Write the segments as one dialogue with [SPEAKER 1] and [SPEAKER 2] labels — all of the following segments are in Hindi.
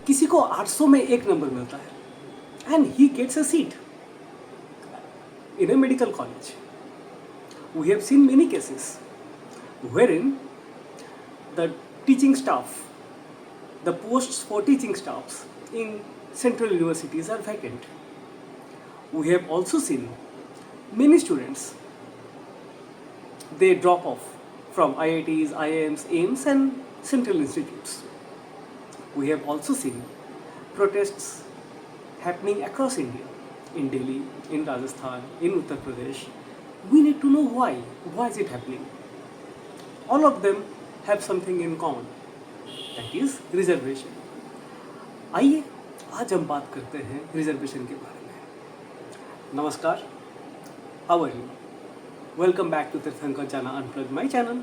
[SPEAKER 1] किसी को 800 में एक नंबर मिलता है and he gets a seat in a medical college. We have seen many cases wherein the teaching staff, the posts for teaching staffs in central universities are vacant. We have also seen many students, they drop off from IITs, IIMs, AIMS and central institutes. We have also seen protests happening across India, in Delhi, in Rajasthan, in Uttar Pradesh. We need to know why. Why is it happening? All of them have something in common. That is reservation. आइए आज हम बात करते हैं रिजर्वेशन के बारे में. नमस्कार. How are you? Welcome back to Tirthankar Jana Unplugged, my channel,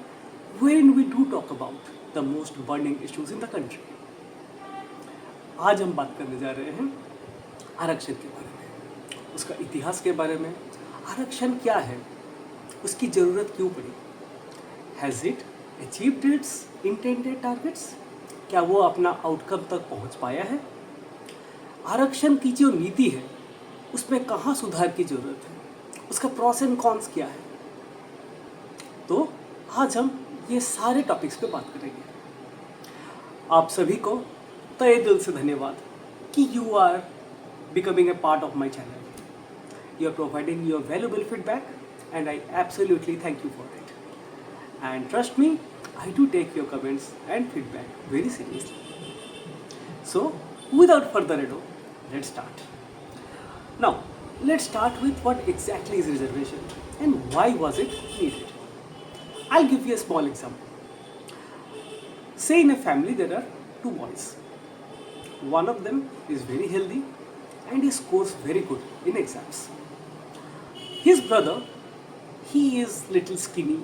[SPEAKER 1] wherein we do talk about the most burning issues in the country. आज हम बात करने जा रहे हैं आरक्षण के बारे में, उसका इतिहास के बारे में. आरक्षण क्या है, उसकी ज़रूरत क्यों पड़ी, has it achieved it's intended targets, क्या वो अपना आउटकम तक पहुंच पाया है, आरक्षण की जो नीति है उसमें कहाँ सुधार की ज़रूरत है, उसका प्रॉस एंड कॉन्स क्या है. तो आज हम ये सारे टॉपिक्स पे बात करेंगे. आप सभी को तहे दिल से धन्यवाद कि you are becoming a part of my channel. You are providing your valuable feedback and I absolutely thank you for it. And trust me, I do take your comments and feedback very seriously. So, without further ado, let's start. Now, let's start with what exactly is reservation and why was it needed. I'll give you a small example. Say in a family there are two boys. One of them is very healthy and he scores very good in exams. His brother, he is little skinny.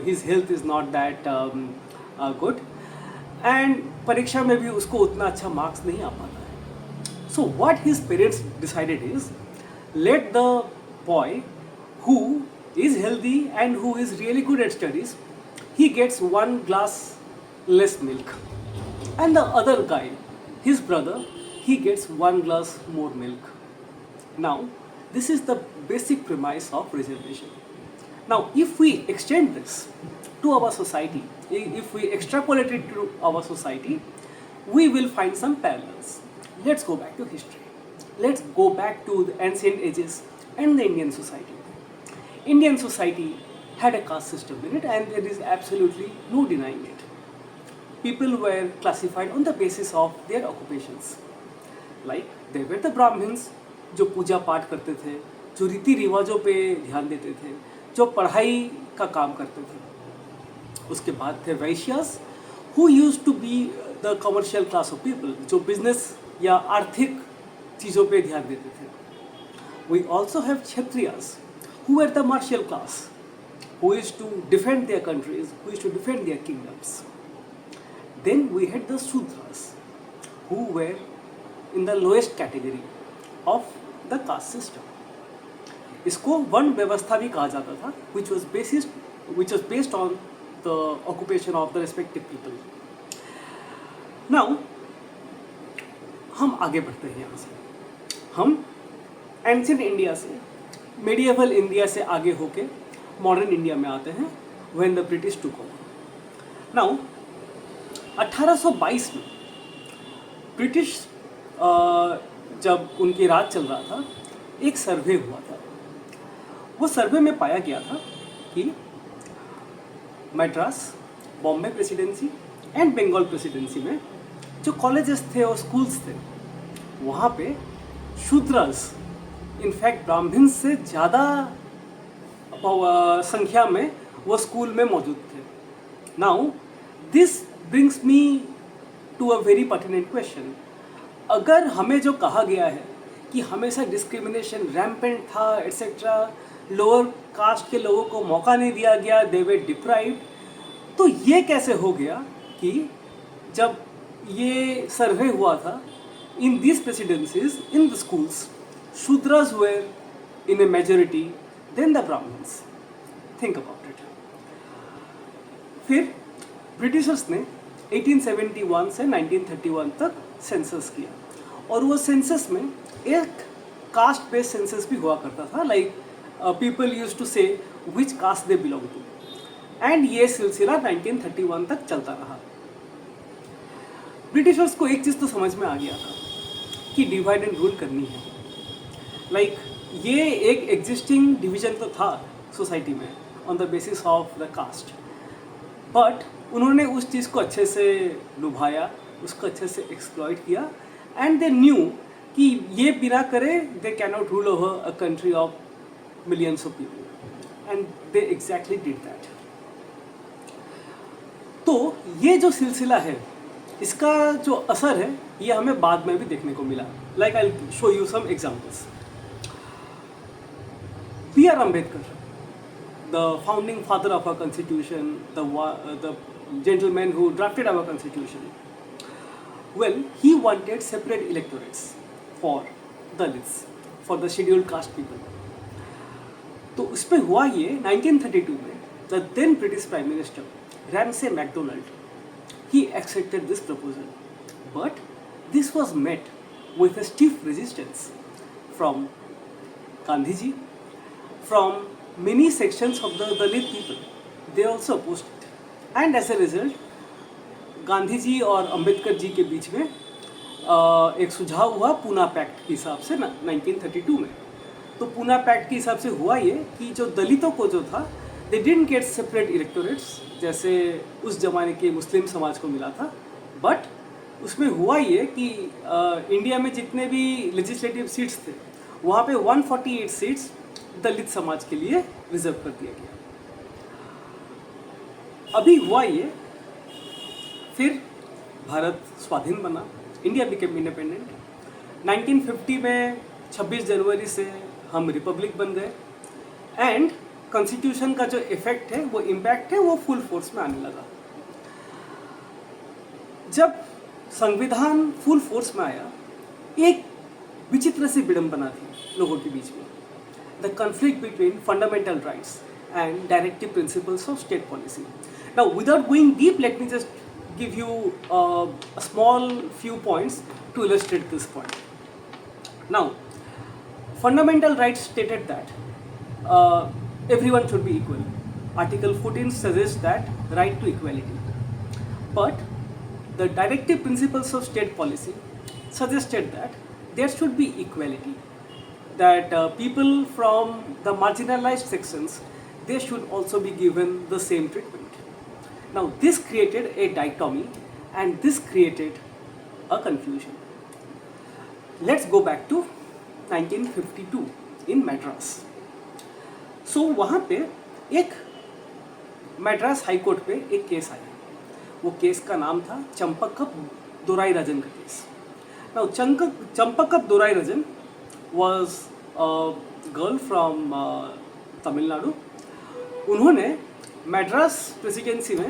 [SPEAKER 1] His health is not that good, and परीक्षा में भी उसको उतना अच्छा मार्क्स नहीं आ पाता है. So what his parents decided is, let the boy who is healthy and who is really good at studies, he gets 1 glass less milk, and the other guy, his brother, he gets 1 glass more milk. Now, this is the basic premise of reservation. Now, if we extend this to our society, if we extrapolate it to our society, we will find some parallels. Let's go back to history. Let's go back to the ancient ages and the Indian society. Indian society had a caste system in it, and there is absolutely no denying it. People were classified on the basis of their occupations. Like, there were the Brahmins, जो पूजा पाठ करते थे, जो रीति रिवाजों पे ध्यान देते थे, जो पढ़ाई का काम करते थे. उसके बाद थे वैश्यास, who used to be the commercial class of people, जो बिजनेस या आर्थिक चीज़ों पे ध्यान देते थे. We also have Kshatriyas, who were the martial class, who used to defend their countries, who used to defend their kingdoms. Then we had the Sudras, who were in the lowest category of the caste system. इसको वर्ण व्यवस्था भी कहा जाता था, which was based on the occupation of the respective people. Now, हम आगे बढ़ते हैं यहाँ से. हम एंशिएंट इंडिया से, medieval इंडिया से आगे होके मॉडर्न इंडिया में आते हैं, when the British took over. Now, 1822 में ब्रिटिश जब उनकी राज चल रहा था, एक सर्वे हुआ था. वो सर्वे में पाया गया था कि Madras, Bombay presidency and Bengal presidency में जो कॉलेजेस थे और स्कूल्स थे, वहाँ पे शूद्रस, इनफैक्ट ब्राह्मण्स से ज़्यादा संख्या में वो स्कूल में मौजूद थे. Now this brings me to a very pertinent question. अगर हमें जो कहा गया है कि हमेशा डिस्क्रिमिनेशन रैम्पेंट था एट्सेट्रा, लोअर कास्ट के लोगों को मौका नहीं दिया गया, दे वर डिप्राइव्ड, तो ये कैसे हो गया कि जब ये सर्वे हुआ था, in this presidencies in the schools, Shudras were in a majority than the brahmins. Think about it. फिर ब्रिटिशर्स ने 1871 से 1931 तक सेंसस किया, और वो सेंसस में एक कास्ट बेस्ड सेंसस भी हुआ करता था, like people use to say which caste they belong to, and ये सिलसिला 1931 तक चलता रहा। ब्रिटिशर्स को एक चीज़ तो समझ में आ गया था कि डिवाइड एंड रूल करनी है, लाइक ये एक एग्जिस्टिंग डिवीजन तो था सोसाइटी में on the basis of the caste, but उन्होंने उस चीज़ को अच्छे से लुभाया, उसको अच्छे से एक्सप्लॉइट किया, एंड दे न्यू कि ये बिना करे they can not rule over a country of millions of people, and they exactly did that. तो ये जो सिलसिला है, इसका जो असर है ये हमें बाद में भी देखने को मिला, like I show you some examples. B.R. Ambedkar, the founding father of our constitution, the gentleman who drafted our constitution, well, he wanted separate electorates for Dalits, for the scheduled caste people. तो उस पर हुआ ये 1932 में, the then British Prime Minister Ramsay MacDonald, he accepted this proposal, but this was met with a stiff resistance from Gandhiji, from many sections of the Dalit people. They also opposed it, and as a result Gandhi ji और अंबेडकर जी के बीच में एक सुझाव हुआ पूना पैक्ट के हिसाब से 1932 में। तो पूना पैक्ट के हिसाब से हुआ ये कि जो दलितों को जो था, they didn't get separate electorates जैसे उस जमाने के मुस्लिम समाज को मिला था, बट उसमें हुआ ये कि इंडिया में जितने भी लेजिस्लेटिव सीट्स थे वहाँ पे 148 सीट्स दलित समाज के लिए रिजर्व कर दिया गया। अभी हुआ ये, फिर भारत स्वाधीन बना, इंडिया बिकेम इंडिपेंडेंट। 1950 में 26 जनवरी से हम रिपब्लिक बन गए, एंड कॉन्स्टिट्यूशन का जो इफेक्ट है, वो इम्पैक्ट है, वो फुल फोर्स में आने लगा। जब संविधान फुल फोर्स में आया, एक विचित्र सी विडंबना थी लोगों के बीच में, the conflict between fundamental rights and directive principles of state policy. Now without going deep, let me just give you a small few points to illustrate this point. Now, fundamental rights stated that everyone should be equal. Article 14 suggests that right to equality. But the directive principles of state policy suggested that there should be equality. That people from the marginalized sections, they should also be given the same treatment. Now this created a dichotomy, and this created a confusion. Let's go back to 1952 in Madras. So वहाँ पे एक मद्रास हाई कोर्ट पे एक केस आया, वो केस का नाम था चंपकप दोराईराजन का case. Now चंपकप दोराईराजन was a girl from Tamil Nadu. उन्होंने मद्रास प्रेसिडेंसी में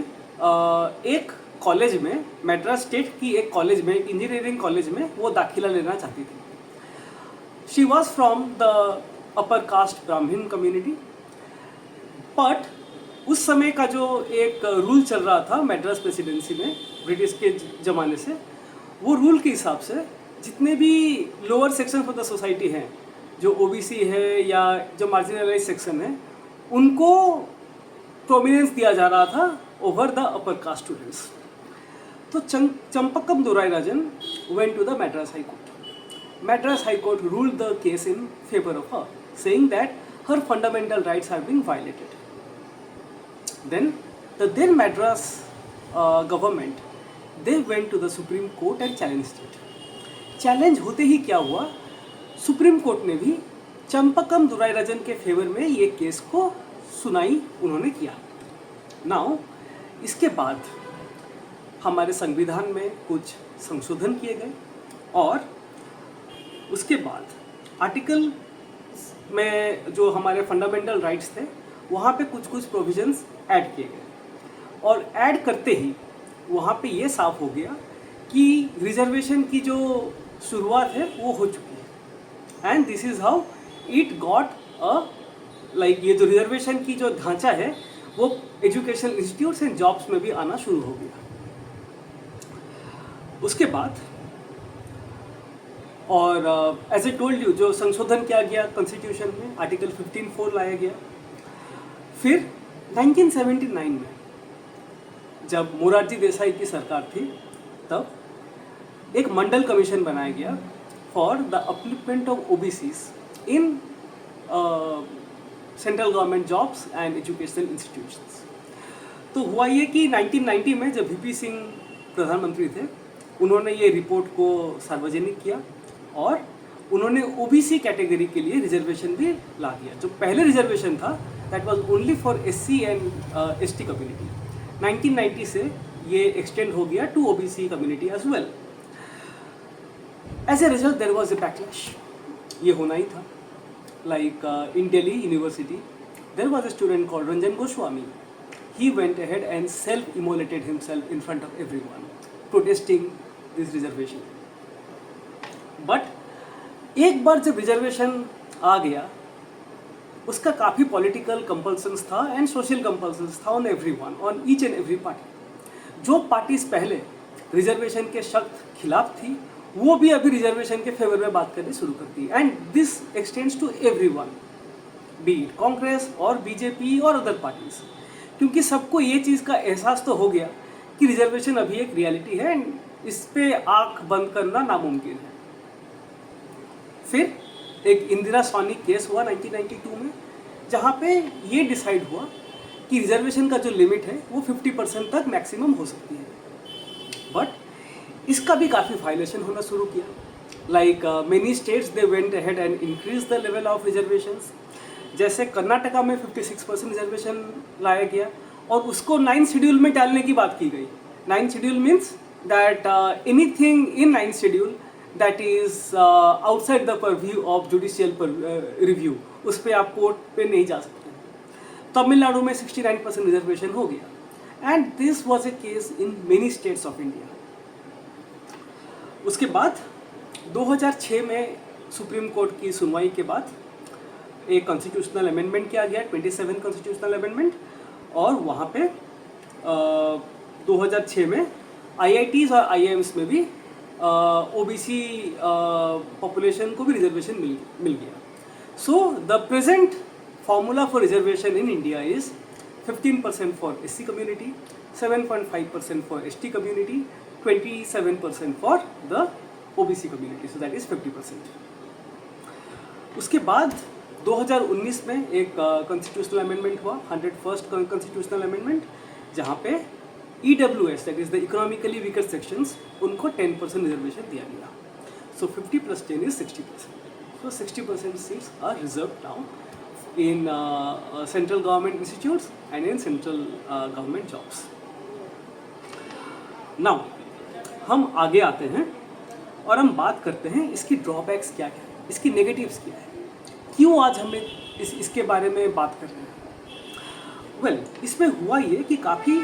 [SPEAKER 1] एक कॉलेज में, मद्रास स्टेट की एक कॉलेज में, इंजीनियरिंग कॉलेज में वो दाखिला लेना चाहती थी। She was from the upper cast ब्राह्मण कम्युनिटी, बट उस समय का जो एक रूल चल रहा था मद्रास प्रेसिडेंसी में ब्रिटिश के ज़माने से, वो रूल के हिसाब से जितने भी lower section of the society हैं, जो ओबीसी है या जो मार्जिनलाइज सेक्शन है, उनको प्रोमिनेंस दिया जा रहा था over the upper caste students. तो Champakam Dorairajan went to the Madras high court. Madras high court ruled the case in favour of her, saying that her fundamental rights have been violated. Then the then Madras government, they went to the supreme court and challenged it. Challenge होते ही क्या हुआ, सुप्रीम कोर्ट ने भी चंपकम दोराईराजन के फेवर में ये केस को सुनाई उन्होंने किया। नाउ इसके बाद हमारे संविधान में कुछ संशोधन किए गए, और उसके बाद आर्टिकल में जो हमारे फंडामेंटल राइट्स थे वहाँ पे कुछ कुछ प्रोविजंस ऐड किए गए, और ऐड करते ही वहाँ पे ये साफ हो गया कि रिजर्वेशन की जो शुरुआत है वो हो चुकी है, and this is how it got a like ये जो रिजर्वेशन की जो ढांचा है वो एजुकेशनल इंस्टीट्यूट्स एंड जॉब्स में भी आना शुरू हो गया। उसके बाद और एज ए टोल्ड यू, जो संशोधन किया गया कॉन्स्टिट्यूशन में, आर्टिकल 15(4) लाया गया। फिर 1979 में जब मोरारजी देसाई की सरकार थी, तब एक मंडल कमीशन बनाया गया for the upliftment of OBCs in central government jobs and educational institutions. तो हुआ ये कि 1990 में जब वीपी सिंह प्रधानमंत्री थे, उन्होंने ये रिपोर्ट को सार्वजनिक किया और उन्होंने ओबीसी कैटेगरी के लिए रिजर्वेशन भी ला दिया। जो पहले रिजर्वेशन था that was only for SC and ST community, 1990 से ये एक्सटेंड हो गया to OBC community as well. As a result there was a backlash, ये होना ही था। Like in Delhi university there was a student called Ranjan Goswami. He went ahead and self-immolated himself in front of everyone, protesting this reservation. But एक बार जब रिजर्वेशन आ गया, उसका काफ़ी पॉलिटिकल कंपल्सन्स था एंड सोशल कंपल्सन्स था on everyone, on each and every party. जो पार्टीज पहले रिजर्वेशन के सख्त खिलाफ थी, वो भी अभी रिजर्वेशन के फेवर में बात करनी शुरू करती है। And this extends to everyone, be it Congress और बीजेपी और अदर पार्टीज, क्योंकि सबको ये चीज़ का एहसास तो हो गया कि रिजर्वेशन अभी एक रियलिटी है एंड इस पे आंख बंद करना नामुमकिन है। फिर एक इंदिरा सोनी केस हुआ 1992 में, जहाँ पे ये डिसाइड हुआ कि रिजर्वेशन का जो लिमिट है वो 50% तक मैक्सिमम हो सकती है। बट इसका भी काफ़ी वायलेशन होना शुरू किया। Like many states they went ahead and increase the level of reservations. जैसे कर्नाटका में 56% रिजर्वेशन लाया गया और उसको 9th शेड्यूल में डालने की बात की गई। 9th schedule means that anything in 9th schedule that is outside the purview of judicial review, उस पर आप कोर्ट पे नहीं जा सकते। तमिलनाडु में 69% रिजर्वेशन हो गया and this was a case in many states of India. उसके बाद 2006 में सुप्रीम कोर्ट की सुनवाई के बाद एक कॉन्स्टिट्यूशनल अमेंडमेंट किया गया, 27 कॉन्स्टिट्यूशनल अमेंडमेंट, और वहाँ पे 2006 में आईआईटीज़ और आईआईएम्स में भी ओबीसी पॉपुलेशन को भी रिजर्वेशन मिल गया। So the present formula for reservation in India is 15% for SC community, 7.5% for ST community, 27% for the OBC community, so that is 50%। उसके बाद 2019 में एक कॉन्स्टिट्यूशनल अमेंडमेंट हुआ, 101st कॉन्स्टिट्यूशनल अमेंडमेंट, जहाँ पे EWS that is the economically weaker sections, उनको 10% रिजर्वेशन दिया गया। So 50 + 10 is 60%। So 60% seats are reserve now in central government institutes and in central government jobs. Now हम आगे आते हैं और हम बात करते हैं इसकी ड्रॉबैक्स क्या क्या है, इसकी नेगेटिव्स क्या है, क्यों आज हमें इसके बारे में बात कर रहे हैं। वेल, इसमें हुआ ये कि काफ़ी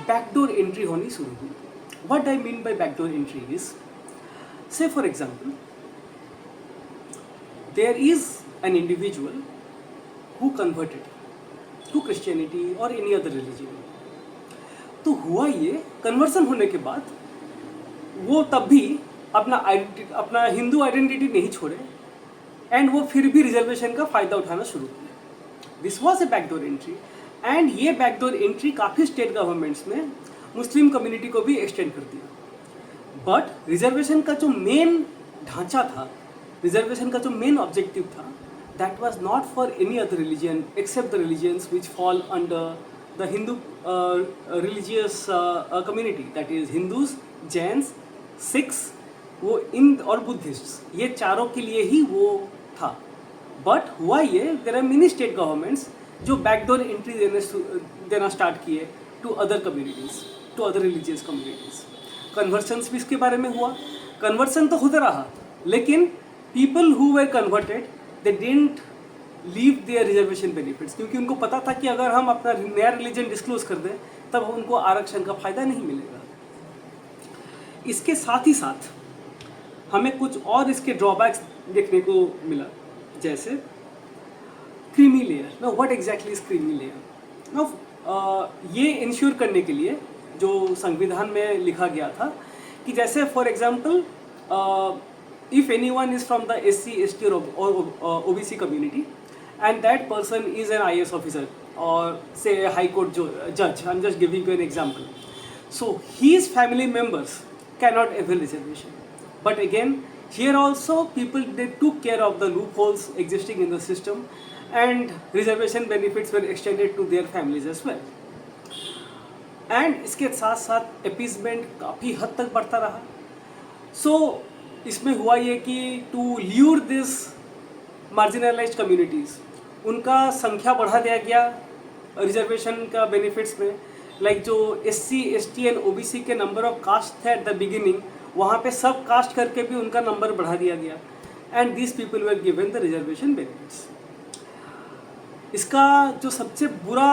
[SPEAKER 1] बैकडोर एंट्री होनी शुरू हुई। What I mean by backdoor entry is, say for example there is an individual who converted to Christianity और एनी अदर रिलीजन। तो हुआ ये, कन्वर्सन होने के बाद वो तब भी अपना हिंदू आइडेंटिटी नहीं छोड़े एंड वो फिर भी रिजर्वेशन का फ़ायदा उठाना शुरू किया। This was a backdoor entry and ये बैकडोर एंट्री काफ़ी स्टेट गवर्नमेंट्स में मुस्लिम कम्युनिटी को भी एक्सटेंड कर दिया। बट रिजर्वेशन का जो मेन ढांचा था, रिजर्वेशन का जो मेन ऑब्जेक्टिव था, that was not for any other religion except the religions which fall under the Hindu religious community, that is Hindus, Jains, Sikhs, वो इन और बुद्धिस्ट्स, ये चारों के लिए ही वो था। बट हुआ ये, there are many state governments जो बैकडोर एंट्री देना स्टार्ट किए to other communities, to other religious communities. Conversions भी इसके बारे में हुआ। कन्वर्सन तो होता रहा, लेकिन people who were converted they didn't leave their reservation benefits, क्योंकि उनको पता था कि अगर हम अपना नया रिलीजन डिस्क्लोज कर दें तब उनको आरक्षण का फ़ायदा नहीं मिलेगा। इसके साथ ही साथ हमें कुछ और इसके ड्रॉबैक्स देखने को मिला, जैसे creamy layer. Now what exactly is creamy layer? Now ये इंश्योर करने के लिए जो संविधान में लिखा गया था कि जैसे for example if anyone is from the SC, ST or OBC community and that person is an IAS officer or say a high court judge, I'm just giving you an example. So his family members cannot avail reservation. But again, here also people, they took care of the loopholes existing in the system and reservation benefits were extended to their families as well. And इसके साथ साथ अपीसमेंट काफ़ी हद तक बढ़ता रहा. So इसमें हुआ ये कि to lure this marginalised communities, उनका संख्या बढ़ा दिया गया रिजर्वेशन का बेनिफिट्स में. लाइक जो SC, ST एंड OBC के नंबर ऑफ कास्ट थे एट द बिगिनिंग, वहाँ पे सब कास्ट करके भी उनका नंबर बढ़ा दिया गया and this people were given the reservation benefits. इसका जो सबसे बुरा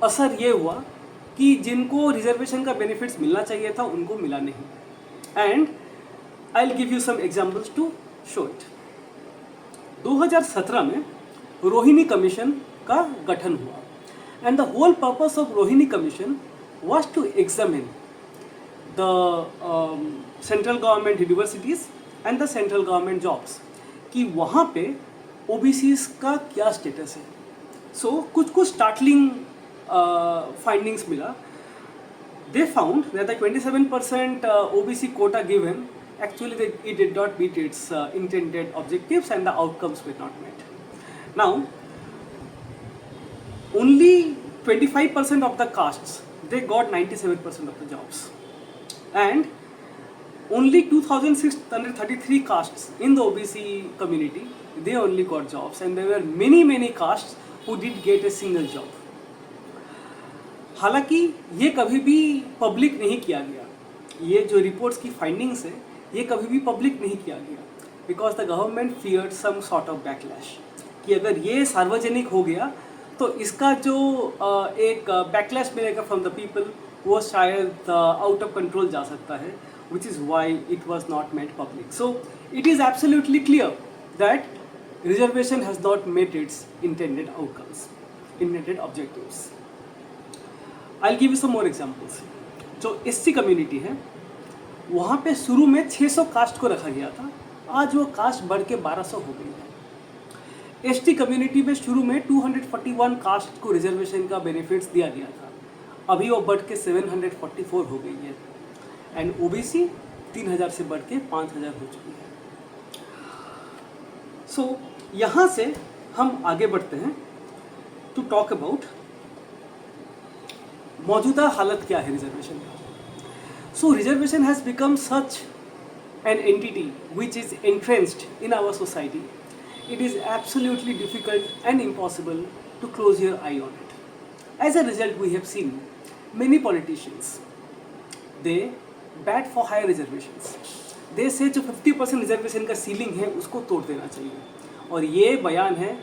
[SPEAKER 1] असर ये हुआ कि जिनको रिजर्वेशन का बेनिफिट्स मिलना चाहिए था उनको मिला नहीं. And I'll give you some examples to show it. 2017 में रोहिणी कमीशन का गठन हुआ and the whole purpose of Rohini commission was to examine the central government universities and the central government jobs कि वहाँ पे OBCs का क्या स्टेटस है. So कुछ startling findings मिला. They found that the 27% OBC quota given actually it did not meet its intended objectives and the outcomes were not met. Now, only 25% of the castes, they got 97% of the jobs. And only 2,633 castes in the OBC community, they only got jobs. And there were many castes who did get a single job. हालांकि ये कभी भी पब्लिक नहीं किया गया, ये जो रिपोर्ट्स की फाइंडिंग्स है ये कभी भी पब्लिक नहीं किया गया because the government feared some sort of backlash कि अगर ये सार्वजनिक हो गया तो इसका जो एक बैकलैश मिलेगा फ्रॉम द पीपल वो शायद आउट ऑफ कंट्रोल जा सकता है, which is why it was not made public. So it is absolutely clear that reservation has not met its intended outcomes, intended objectives. I'll give you some more examples. जो SC कम्युनिटी है वहाँ पे शुरू में 600 कास्ट को रखा गया था, आज वो कास्ट बढ़ के 1200 हो गई है. ST कम्युनिटी में शुरू में 241 कास्ट को रिजर्वेशन का बेनिफिट्स दिया गया था, अभी वो बढ़ के 744 हो गई है. एंड OBC 3000 से बढ़ के 5000 हो चुकी है. सो यहाँ से हम आगे बढ़ते हैं टू टॉक अबाउट मौजूदा हालत क्या है रिजर्वेशन का. So reservation has become such an entity which is entrenched in our society. It is absolutely difficult and impossible to close your eye on it. As a result we have seen many politicians they bat for higher reservations. They say जो 50% रिजर्वेशन का सीलिंग है उसको तोड़ देना चाहिए. और ये बयान है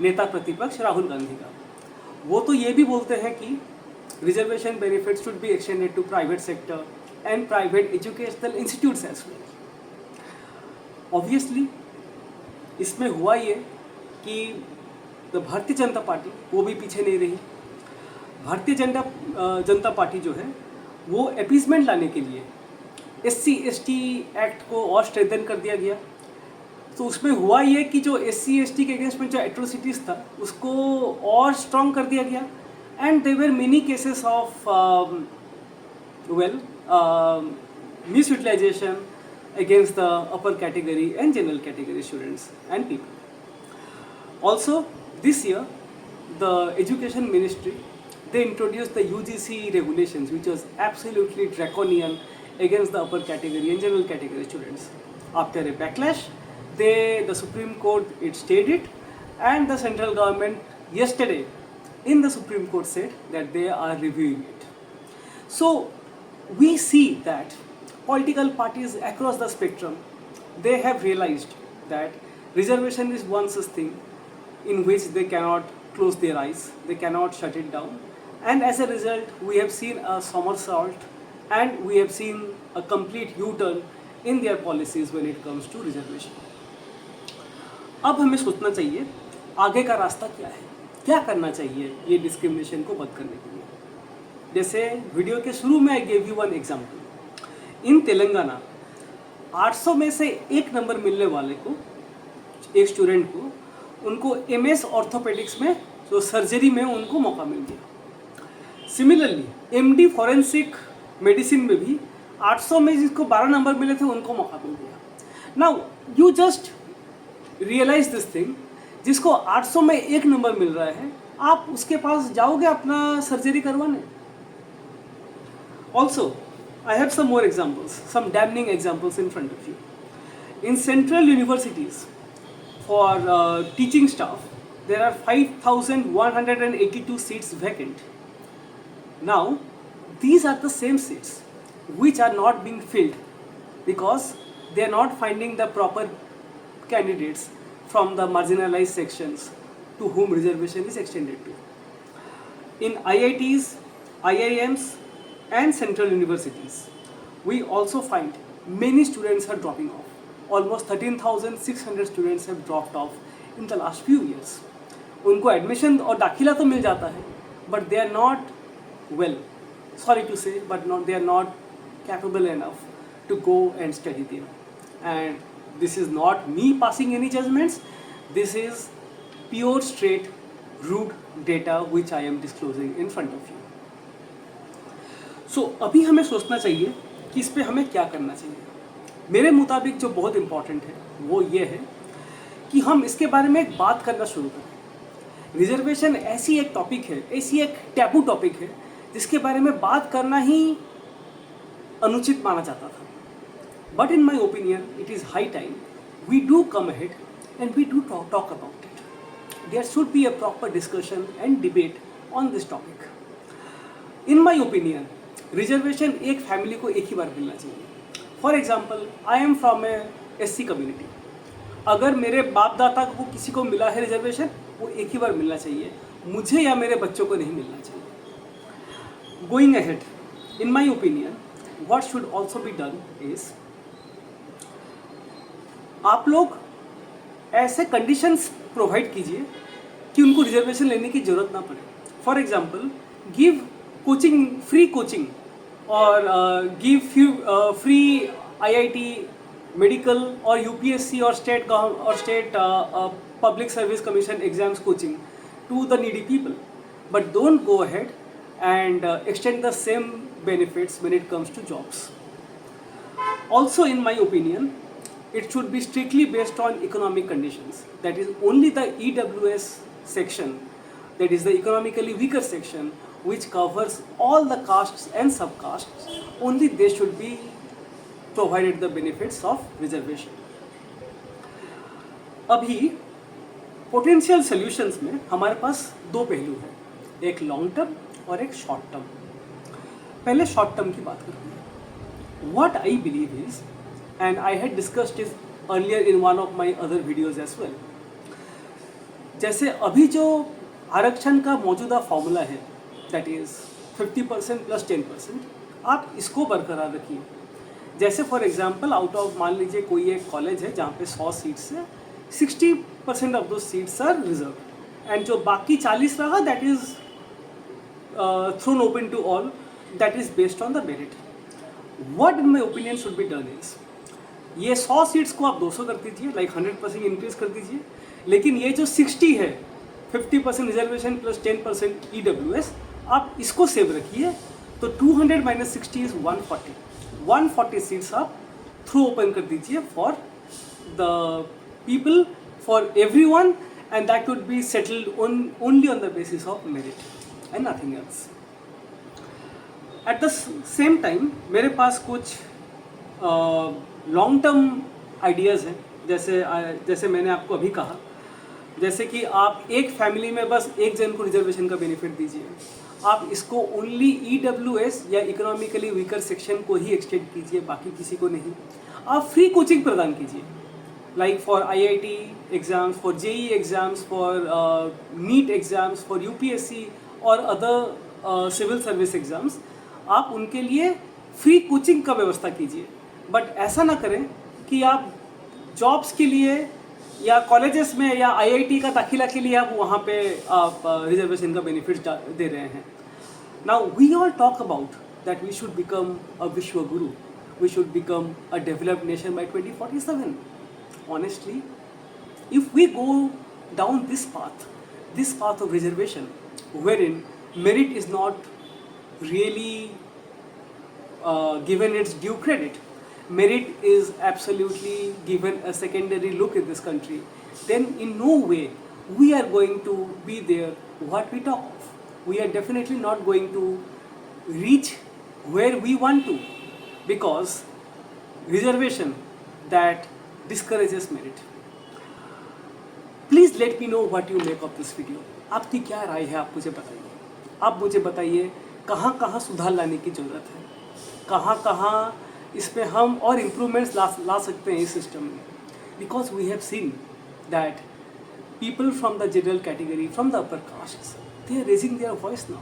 [SPEAKER 1] नेता प्रतिपक्ष राहुल गांधी का. वो तो ये भी बोलते हैं कि reservation benefits should be extended to private sector and private educational institutes as well. Obviously, इसमें हुआ ये कि भारतीय जनता पार्टी वो भी पीछे नहीं रही. भारतीय जनता पार्टी जो है वो अपीसमेंट लाने के लिए SC ST एक्ट को और स्ट्रेंथन कर दिया गया. तो उसमें हुआ ये कि जो SC ST के अगेंस्ट में जो एट्रोसिटीज़ था उसको और स्ट्रॉन्ग कर दिया गया. And there were many cases of misutilization against the upper category and general category students and people. Also, this year, the Education Ministry, they introduced the UGC regulations, which was absolutely draconian against the upper category and general category students. After a backlash, the Supreme Court, it stayed it, and the central government yesterday in the Supreme Court said that they are reviewing it. So we see that political parties across the spectrum, they have realized that reservation is one such thing in which they cannot close their eyes, they cannot shut it down, and as a result we have seen a somersault and we have seen a complete U-turn in their policies when it comes to reservation. अब हमें सोचना चाहिए आगे का रास्ता क्या है, क्या करना चाहिए ये डिस्क्रिमिनेशन को बंद करने के लिए. जैसे वीडियो के शुरू में I gave you one example in Telangana 800 में से एक नंबर मिलने वाले को, एक स्टूडेंट को, उनको MS ऑर्थोपेडिक्स में, जो सर्जरी में, उनको मौका मिल गया। सिमिलरली MD फॉरेंसिक मेडिसिन में भी 800 में जिसको 12 नंबर मिले थे उनको मौका मिल गया। Now you just realise this thing, जिसको 800 में एक नंबर मिल रहा है, आप उसके पास जाओगे अपना सर्जरी करवाने? Also I have some more examples, some damning examples in front of you. In central universities, for teaching staff, there are 5,182 seats vacant. Now, these are the same seats which are not being filled because they are not finding the proper candidates from the marginalized sections to whom reservation is extended to. In IITs, IIMs, and central universities, we also find many students are dropping off. Almost 13,600 students have dropped off in the last few years. उनको एडमिशन और दाखिला तो मिल जाता है, but they are not well, sorry to say, but they are not capable enough to go and study there. And this is not me passing any judgments, this is pure straight rude data which I am disclosing in front of you. सो अभी हमें सोचना चाहिए कि इस पे हमें क्या करना चाहिए। मेरे मुताबिक जो बहुत इम्पॉर्टेंट है वो ये है कि हम इसके बारे में एक बात करना शुरू करें। रिजर्वेशन ऐसी एक टॉपिक है, ऐसी एक टैबू टॉपिक है जिसके बारे में बात करना ही अनुचित माना जाता था। But in my opinion it is high time we do come ahead and we do talk about it. There should be a proper discussion and debate on this topic. In my opinion reservation एक फैमिली को एक ही बार मिलना चाहिए। For example, I am from a SC कम्युनिटी। अगर मेरे बाप दादा को किसी को मिला है रिजर्वेशन, वो एक ही बार मिलना चाहिए, मुझे या मेरे बच्चों को नहीं मिलना चाहिए। Going ahead, in my opinion what should also be done is, आप लोग ऐसे कंडीशंस प्रोवाइड कीजिए कि उनको रिजर्वेशन लेने की जरूरत ना पड़े। For example, give coaching, free coaching, और give free IIT, medical or UPSC or state public service commission exams coaching to the needy people, but don't go ahead and extend the same benefits when it comes to jobs. Also, in my opinion, it should be strictly based on economic conditions. That is, only the EWS section, that is the economically weaker section, which covers all the castes and subcastes, only they should be provided the benefits of reservation. अभी पोटेंशियल सॉल्यूशंस में हमारे पास दो पहलू हैं, एक लॉन्ग टर्म और एक शॉर्ट टर्म। पहले शॉर्ट टर्म की बात करते हैं। What I believe is, and I had discussed it earlier in one of my other videos as well, जैसे अभी जो आरक्षण का मौजूदा फॉर्मूला है, दैट इज़ 50% प्लस 10%, आप इसको बरकरार रखिए। जैसे फॉर एग्जांपल, आउट ऑफ, मान लीजिए कोई एक कॉलेज है जहाँ पे 100 सीट्स है, 60% ऑफ दो सीट्स आर रिजर्व, एंड जो बाकी 40 रहा that is thrown open to all, that is based on the merit. What in my opinion should be done is, ये 100 सीट्स को आप 200 कर दीजिए, लाइक 100% इंक्रीज कर दीजिए, लेकिन ये जो 60 है, 50% रिजर्वेशन प्लस 10% EWS, आप इसको सेव रखिए। तो 200 माइनस 60 इज 140 सीट्स आप थ्रू ओपन कर दीजिए for the people, for everyone, and that would be settled only on the basis of merit and nothing else. At the same time मेरे पास कुछ लॉन्ग टर्म आइडियाज़ हैं, जैसे मैंने आपको अभी कहा, जैसे कि आप एक फैमिली में बस एक जन को रिजर्वेशन का बेनिफिट दीजिए, आप इसको ओनली EWS या इकोनॉमिकली वीकर सेक्शन को ही एक्सटेंड कीजिए, बाकी किसी को नहीं। आप फ्री कोचिंग प्रदान कीजिए, like for IIT exams, for JEE exams, for NEET exams, for UPSC और अदर सिविल सर्विस एग्ज़ाम्स, आप उनके लिए फ्री कोचिंग का व्यवस्था कीजिए। बट ऐसा ना करें कि आप जॉब्स के लिए या कॉलेजेस में या IIT का दाखिला के लिए आप वहाँ पे आप रिजर्वेशन का बेनिफिट दे रहे हैं। Now we all talk about that we should become a Vishwa Guru, we should become a developed nation by 2047. Honestly, if we go down this path of reservation, wherein merit is not really given its due credit, merit is absolutely given a secondary look in this country, then in no way we are going to be there what we talk of. We are definitely not going to reach where we want to, because reservation that discourages merit. Please let me know what you make of this video. आपकी क्या राय है, आप मुझे बताइए. आप मुझे बताइए कहाँ कहाँ सुधार लाने की ज़रूरत है, कहाँ कहाँ इसमें हम और इम्प्रूवमेंट्स ला सकते हैं इस सिस्टम में. Because we have seen that people from the general category, from the upper castes, they are raising their voice now.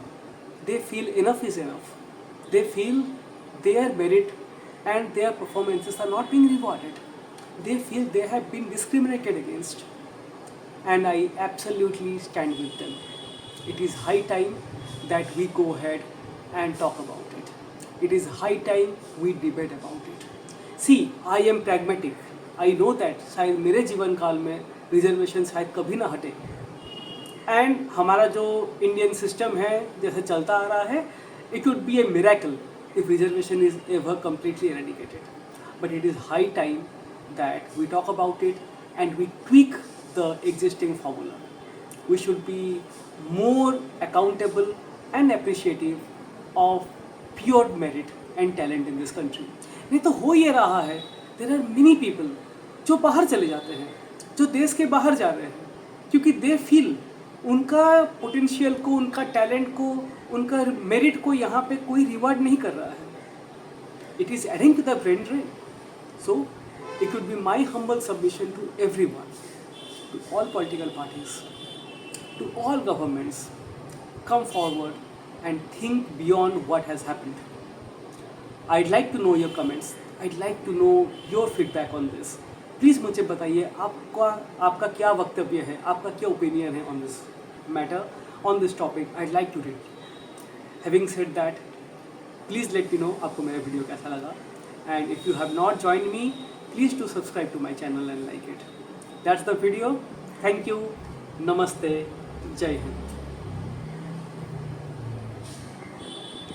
[SPEAKER 1] They feel enough is enough. They feel their merit and their performances are not being rewarded. They feel they have been discriminated against. And I absolutely stand with them. It is high time that we go ahead and talk about it. It is high time we debate about it. See, I am pragmatic. I know that शायद मेरे जीवन काल में रिजर्वेशन शायद कभी ना हटे. एंड हमारा जो इंडियन सिस्टम है जैसे चलता आ रहा है, it would be a miracle if reservation is ever completely eradicated. But it is high time that we talk about it and we tweak the existing formula. We should be more accountable and appreciative of pure merit and talent in this country. नहीं तो हो ये रहा है, देयर आर मेनी पीपल जो बाहर चले जाते हैं, जो देश के बाहर जा रहे हैं, क्योंकि दे फील उनका पोटेंशियल को, उनका टैलेंट को, उनका मेरिट को यहाँ पे कोई रिवार्ड नहीं कर रहा है. It is adding to the brain drain. So it would be my humble submission to everyone, to all political parties, to all governments, come forward and think beyond what has happened. I'd like to know your comments. I'd like to know your feedback on this. Please मुझे बताइए आपका क्या वक्तव्य है, आपका क्या ओपिनियन है on this matter, on this topic. I'd like to read. Having said that, please let me know आपको मेरा वीडियो कैसा लगा. And if you have not join me, please to subscribe to my channel and like it. That's the video. Thank you. नमस्ते. जय हिंद.